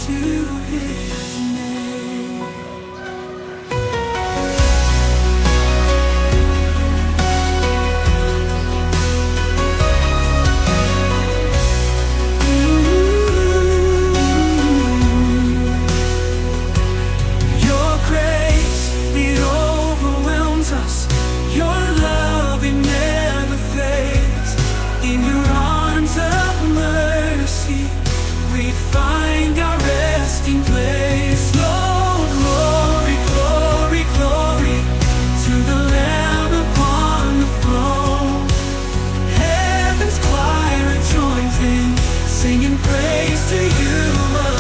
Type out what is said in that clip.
to His name. Your grace, it overwhelms us. Your love, it never fades. In your arms of mercy, we find our resting place. Lord, glory, glory, glory to the Lamb upon the throne. Heaven's choir joins in, singing praise to you alone.